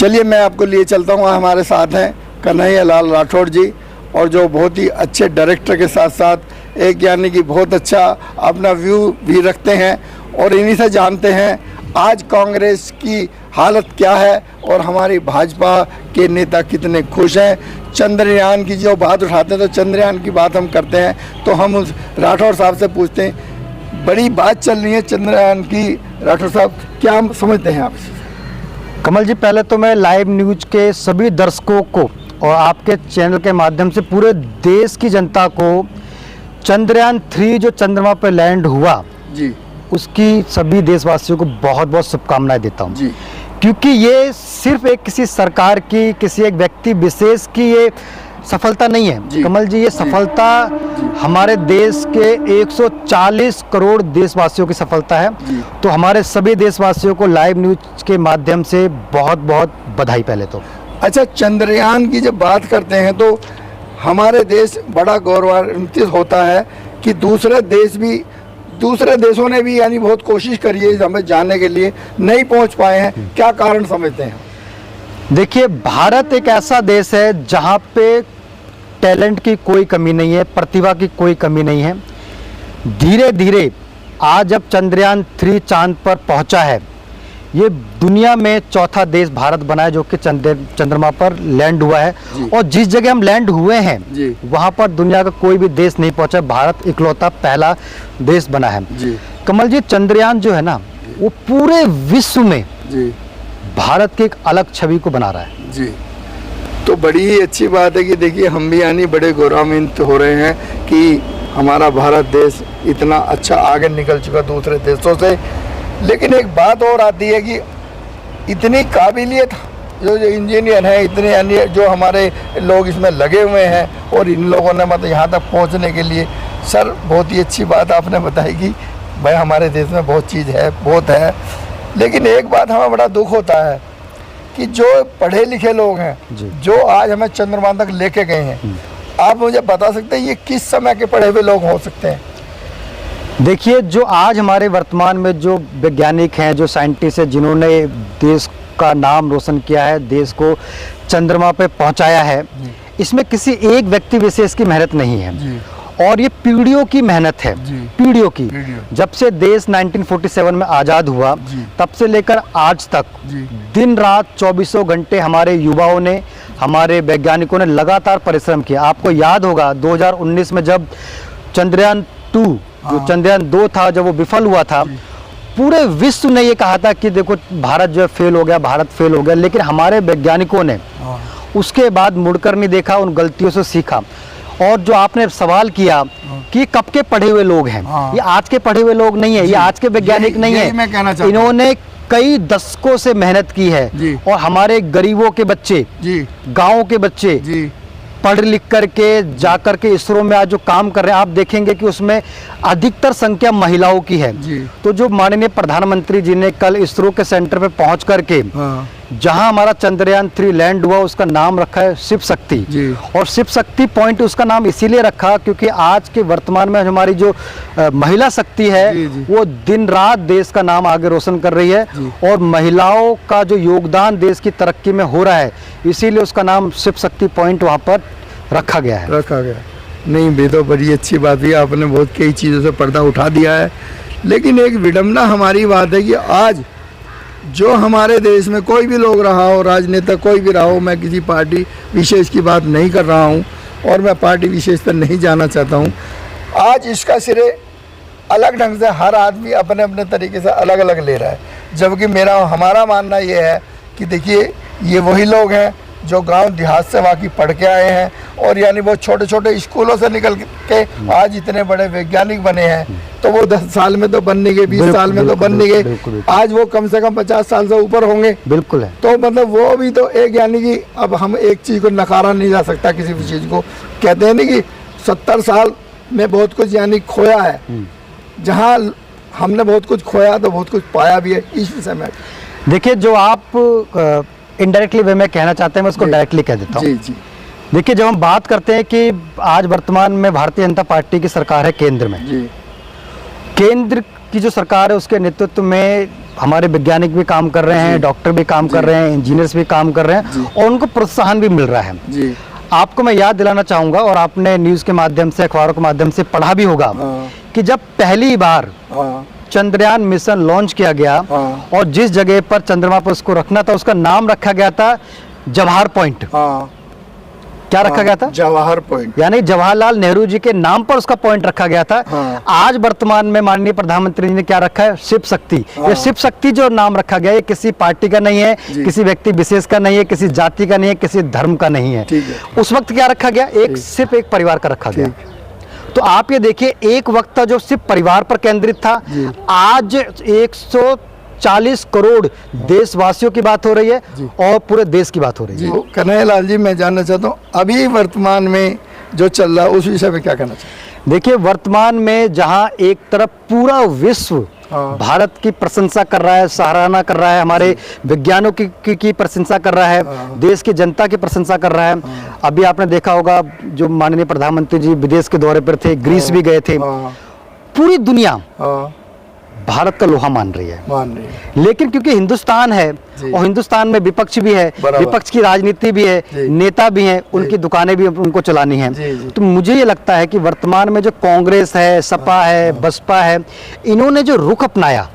चलिए मैं आपको लिए चलता हूँ। हमारे साथ हैं कन्हैया लाल राठौड़ जी, और जो बहुत ही अच्छे डायरेक्टर के साथ साथ एक यानी कि बहुत अच्छा अपना व्यू भी रखते हैं, और इन्हीं से जानते हैं आज कांग्रेस की हालत क्या है और हमारी भाजपा के नेता कितने खुश हैं। चंद्रयान की जो बात उठाते हैं तो चंद्रयान की बात हम करते हैं, तो हम उस राठौड़ साहब से पूछते हैं, बड़ी बात चल रही है चंद्रयान की। राठौड़ साहब क्या समझते हैं आप? कमल जी, पहले तो मैं लाइव न्यूज के सभी दर्शकों को और आपके चैनल के माध्यम से पूरे देश की जनता को चंद्रयान 3 जो चंद्रमा पर लैंड हुआ जी, उसकी सभी देशवासियों को बहुत बहुत शुभकामनाएं देता हूं जी, क्योंकि ये सिर्फ एक किसी सरकार की, किसी एक व्यक्ति विशेष की ये सफलता नहीं है कमल जी। ये सफलता हमारे देश के 140 करोड़ देशवासियों की सफलता है। तो हमारे सभी देशवासियों को लाइव न्यूज के माध्यम से बहुत बहुत बधाई। पहले तो अच्छा, चंद्रयान की जब बात करते हैं तो हमारे देश बड़ा गौरवान्वित होता है कि दूसरे देशों ने भी यानी बहुत कोशिश करी है हमें जाने के लिए, नहीं पहुंच पाए हैं। क्या कारण समझते हैं? देखिए, भारत एक ऐसा देश है जहां पे टैलेंट की कोई कमी नहीं है, प्रतिभा की कोई कमी नहीं है। धीरे धीरे आज जब चंद्रयान 3 चांद पर पहुंचा है, ये दुनिया में चौथा देश भारत बना है जो कि चंद्रमा पर लैंड हुआ है। और जिस जगह हम लैंड हुए हैं वहां पर दुनिया का कोई भी देश नहीं पहुंचा, भारत इकलौता पहला देश बना है कमल जी। चंद्रयान जो है ना, वो पूरे विश्व में भारत की एक अलग छवि को बना रहा है जी। तो बड़ी ही अच्छी बात है कि देखिए हम भी यानी बड़े गौरवान्वित हो रहे हैं कि हमारा भारत देश इतना अच्छा आगे निकल चुका दूसरे देशों से। लेकिन एक बात और आती है कि इतनी काबिलियत जो इंजीनियर हैं, इतने यानी जो हमारे लोग इसमें लगे हुए हैं, और इन लोगों ने मतलब यहाँ तक पहुँचने के लिए, सर बहुत ही अच्छी बात आपने बताई कि भाई हमारे देश में बहुत चीज़ है, बहुत है। लेकिन एक बात हमें बड़ा दुख होता है कि जो पढ़े लिखे लोग हैं जो आज हमें चंद्रमा तक लेके गए हैं, आप मुझे बता सकते हैं ये किस समय के पढ़े हुए लोग हो सकते हैं? देखिए, जो आज हमारे वर्तमान में जो वैज्ञानिक हैं, जो साइंटिस्ट हैं, जिन्होंने देश का नाम रोशन किया है, देश को चंद्रमा पे पहुंचाया है, इसमें किसी एक व्यक्ति विशेष की मेहनत नहीं है, और ये पीढ़ियों की मेहनत है। पीढ़ियों की। जब से देश 1947 में आज़ाद हुआ तब से लेकर आज तक दिन रात 24 घंटे हमारे युवाओं ने, हमारे वैज्ञानिकों ने लगातार परिश्रम किया। आपको याद होगा 2019 में जब चंद्रयान 2 जो चंद्रयान 2 था, जब वो विफल हुआ था, पूरे विश्व ने ये कहा था कि देखो भारत जो है फेल हो गया, भारत फेल हो गया। लेकिन हमारे वैज्ञानिकों ने उसके बाद मुड़कर नहीं देखा, उन गलतियों से सीखा। और जो आपने सवाल किया कि कब के पढ़े हुए लोग हैं, ये आज के पढ़े हुए लोग नहीं है, ये आज के वैज्ञानिक नहीं है। इन्होंने कई दशकों से मेहनत की है, और हमारे गरीबों के बच्चे, गाँव के बच्चे पढ़ लिख करके जा करके इसरो में आज जो काम कर रहे हैं, आप देखेंगे कि उसमें अधिकतर संख्या महिलाओं की है। तो जो माननीय प्रधानमंत्री जी ने कल इसरो के सेंटर पे पहुंच करके जहां हमारा चंद्रयान 3 लैंड हुआ, उसका नाम रखा है शिव शक्ति। और शिव शक्ति पॉइंट उसका नाम इसीलिए रखा क्योंकि आज के वर्तमान में हमारी जो महिला शक्ति है वो दिन रात देश का नाम आगे रोशन कर रही है, और महिलाओं का जो योगदान देश की तरक्की में हो रहा है, इसीलिए उसका नाम शिव शक्ति पॉइंट वहाँ पर रखा गया है। नहीं भी तो बड़ी अच्छी बात है, आपने बहुत कई चीज़ों से पर्दा उठा दिया है। लेकिन एक विडंबना हमारी बात है कि आज जो हमारे देश में कोई भी लोग रहा हो, राजनेता कोई भी रहा हो, मैं किसी पार्टी विशेष की बात नहीं कर रहा हूं, और मैं पार्टी विशेष पर नहीं जाना चाहता हूं, आज इसका सिरे अलग ढंग से हर आदमी अपने अपने तरीके से अलग अलग ले रहा है। जबकि हमारा मानना ये है कि देखिए ये वही लोग हैं जो गांव देहात से वहाँ की पढ़ के आए हैं, और यानी वो छोटे छोटे स्कूलों से निकल के आज इतने बड़े वैज्ञानिक बने हैं। तो वो 10 साल में तो बन नहीं गए, 20 साल में तो बन नहीं गए, आज वो कम से कम 50 साल से ऊपर होंगे। बिल्कुल है। तो मतलब वो भी तो एक यानी कि अब हम एक चीज़ को नकारा नहीं जा सकता, किसी भी चीज़ को कहते हैं नहीं कि 70 साल में बहुत कुछ यानी खोया है, जहाँ हमने बहुत कुछ खोया तो बहुत कुछ पाया भी है इस विषय में। देखिए, जो आप इनडायरेक्टली वे में कहना चाहते हैं, मैं उसको डायरेक्टली कह देता हूँ। देखिए, जब हम बात करते हैं कि आज वर्तमान में भारतीय जनता पार्टी की सरकार है केंद्र में, केंद्र की जो सरकार है उसके नेतृत्व में हमारे वैज्ञानिक भी काम कर रहे हैं, डॉक्टर भी काम कर रहे हैं, इंजीनियर्स भी काम कर रहे हैं और उनको प्रोत्साहन भी मिल रहा है। जी। आपको मैं याद दिलाना चाहूँगा, और आपने न्यूज़ के माध्यम से, अखबारों के माध्यम से पढ़ा भी होगा कि जब पहली बार चंद्रयान मिशन लॉन्च किया गया और जिस जगह पर चंद्रमा पर उसको रखना था उसका नाम रखा गया था जवाहर पॉइंट। क्या रखा गया था? जवाहर पॉइंट, यानी जवाहरलाल नेहरू जी के नाम पर उसका पॉइंट रखा गया था। आज वर्तमान में माननीय प्रधानमंत्री जी ने क्या रखा है? शिव शक्ति। ये शिव शक्ति जो नाम रखा गया है किसी पार्टी का नहीं है, किसी व्यक्ति विशेष का नहीं है, किसी जाति का नहीं है, किसी धर्म का नहीं है। उस वक्त क्या रखा गया? सिर्फ एक परिवार का रखा गया। तो आप ये देखिए, एक वक्त था जो सिर्फ परिवार पर केंद्रित था, आज 140 करोड़ देशवासियों की बात हो रही है और पूरे देश की बात हो रही है। कन्हैयालाल जी, मैं जानना चाहता हूँ अभी वर्तमान में जो चल रहा है उस विषय में क्या कहना चाहिए? देखिए, वर्तमान में जहां एक तरफ पूरा विश्व भारत की प्रशंसा कर रहा है, सराहना कर रहा है, हमारे वैज्ञानिकों की प्रशंसा कर रहा है, देश की जनता की प्रशंसा कर रहा है। अभी आपने देखा होगा जो माननीय प्रधानमंत्री जी विदेश के दौरे पर थे, ग्रीस भी गए थे। पूरी दुनिया भारत का लोहा मान रही है, लेकिन क्योंकि हिंदुस्तान है और हिंदुस्तान में विपक्ष भी है, विपक्ष की राजनीति भी है, नेता भी हैं, उनकी दुकानें भी उनको चलानी है। तो मुझे ये लगता है कि वर्तमान में जो कांग्रेस है, सपा है, बसपा है, इन्होंने जो रुख अपनाया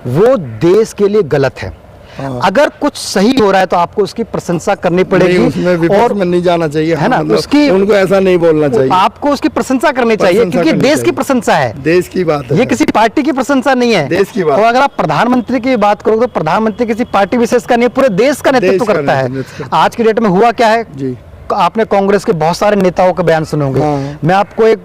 वो देश के लिए गलत है। अगर कुछ सही हो रहा है तो आपको उसकी प्रशंसा करनी पड़ेगी, उसमें विपक्ष में नहीं जाना चाहिए, है ना? मतलब उसकी उनको ऐसा नहीं बोलना चाहिए, आपको उसकी प्रशंसा करनी चाहिए क्योंकि देश की प्रशंसा है, देश की बात है, ये किसी पार्टी की प्रशंसा नहीं है, देश की बात। और अगर आप प्रधानमंत्री की बात करो तो प्रधानमंत्री किसी पार्टी विशेष का नहीं है, पूरे देश का नेतृत्व करता है। आज की डेट में हुआ क्या है जी, आपने कांग्रेस के बहुत सारे नेताओं के बयान सुने होंगे। मैं आपको एक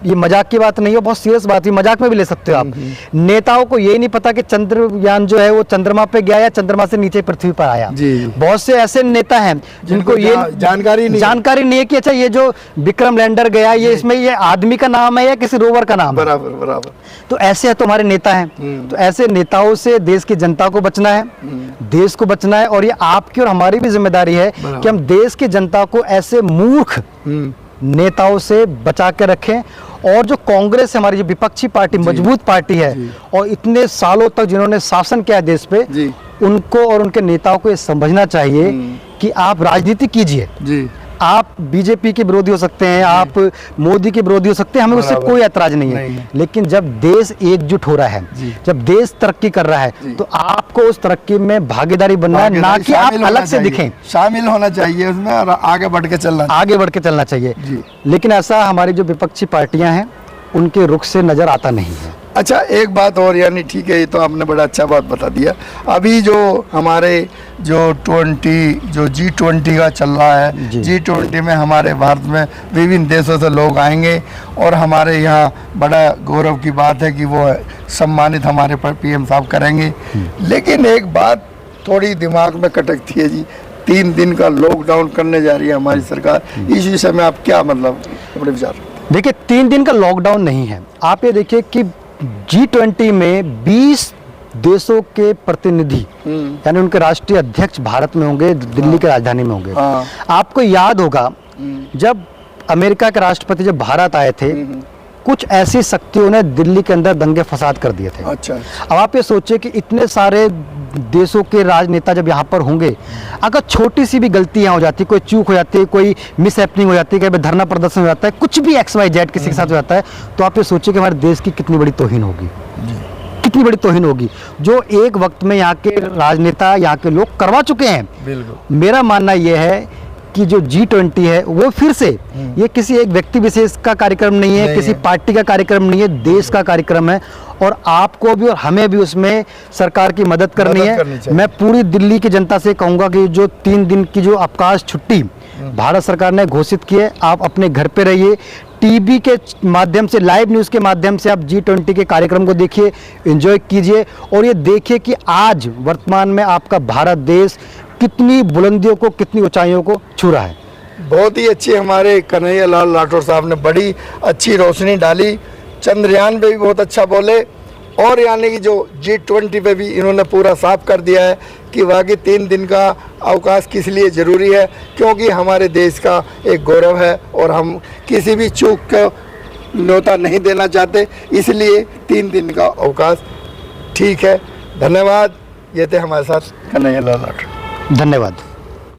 ये मजाक की बात नहीं है, बहुत सीरियस बात है, मजाक में भी ले सकते हो आप। नेताओं को ये नहीं पता कि चंद्रयान जो है वो चंद्रमा पे गया या चंद्रमा से नीचे पृथ्वी पर आया। बहुत से ऐसे नेता हैं जिनको ये जानकारी नहीं है कि अच्छा ये जो विक्रम लैंडर गया ये इसमें ये आदमी का नाम है या किसी रोवर का नाम है। बराबर। तो ऐसे तो हमारे नेता हैं। तो ऐसे नेताओं से देश की जनता को बचना है, देश को बचना है, और ये आपकी और हमारी भी जिम्मेदारी है कि हम देश की जनता को ऐसे मूर्ख नेताओं से बचा के रखें। और जो कांग्रेस हमारी जो विपक्षी पार्टी, मजबूत पार्टी है और इतने सालों तक जिन्होंने शासन किया देश पे, उनको और उनके नेताओं को ये समझना चाहिए कि आप राजनीति कीजिए, आप बीजेपी के विरोधी हो सकते हैं, आप मोदी के विरोधी हो सकते हैं, हमें उससे कोई ऐतराज नहीं है, लेकिन जब देश एकजुट हो रहा है, जब देश तरक्की कर रहा है, तो आपको उस तरक्की में भागीदारी बनना है, ना कि आप अलग से दिखें। शामिल होना चाहिए उसमें और आगे बढ़ के चलना चाहिए। लेकिन ऐसा हमारी जो विपक्षी पार्टियां हैं उनके रुख से नजर आता नहीं है। अच्छा, एक बात और, यानी ठीक है, ये तो आपने बड़ा अच्छा बात बता दिया। अभी जो हमारे जो G20 का चल रहा है, G20 में हमारे भारत में विभिन्न देशों से लोग आएंगे और हमारे यहाँ बड़ा गौरव की बात है कि वो सम्मानित हमारे पर PM साहब करेंगे। लेकिन एक बात थोड़ी दिमाग में खटकती है जी, 3 दिन का लॉकडाउन करने जा रही है हमारी सरकार, इस विषय में आप क्या मतलब अपने विचार? देखिए, 3 दिन का लॉकडाउन नहीं है। आप ये देखिए कि G20 में 20 देशों के प्रतिनिधि यानी उनके राष्ट्रीय अध्यक्ष भारत में होंगे, दिल्ली की राजधानी में होंगे। आपको याद होगा जब अमेरिका के राष्ट्रपति जब भारत आए थे, कुछ ऐसी शक्तियों ने दिल्ली के अंदर दंगे फसाद कर दिए थे। अच्छा। अब आप ये सोचिए कि इतने सारे देशों के राजनेता जब यहाँ पर होंगे, अगर छोटी सी भी गलती यहाँ हो जाती है, कोई चूक हो जाती है, कोई मिस हैपनिंग हो जाती है, कहीं धरना प्रदर्शन हो जाता है, कुछ भी XYZ किसी के साथ हो जाता है, तो आप ये सोचिए कि हमारे देश की कितनी बड़ी तौहीन होगी, कितनी बड़ी तौहीन होगी, जो एक वक्त में यहाँ के राजनेता, यहाँ के लोग करवा चुके हैं। बिल्कुल। मेरा मानना यह है कि जो G20 है वो फिर से ये किसी एक व्यक्ति विशेष का कार्यक्रम नहीं है, किसी पार्टी का कार्यक्रम नहीं है, देश का कार्यक्रम है, और आपको भी और हमें भी उसमें सरकार की मदद करनी है। मैं पूरी दिल्ली की जनता से कहूँगा कि जो 3 दिन की जो अवकाश छुट्टी भारत सरकार ने घोषित की है, आप अपने घर पे रहिए, टीवी के माध्यम से, लाइव न्यूज़ के माध्यम से आप G20 के कार्यक्रम को देखिए, एंजॉय कीजिए, और ये देखिए कि आज वर्तमान में आपका भारत देश कितनी बुलंदियों को, कितनी ऊंचाइयों को छू रहा है। बहुत ही अच्छी हमारे कन्हैयालाल राठौर साहब ने बड़ी अच्छी रोशनी डाली, चंद्रयान पे भी बहुत अच्छा बोले, और यानी कि जो G20 पे भी इन्होंने पूरा साफ कर दिया है कि वाकई 3 दिन का अवकाश किस लिए ज़रूरी है, क्योंकि हमारे देश का एक गौरव है और हम किसी भी चूक को न्योता नहीं देना चाहते, इसलिए 3 दिन का अवकाश ठीक है। धन्यवाद। ये थे हमारे साथ कन्हैया लाल राठौर। धन्यवाद।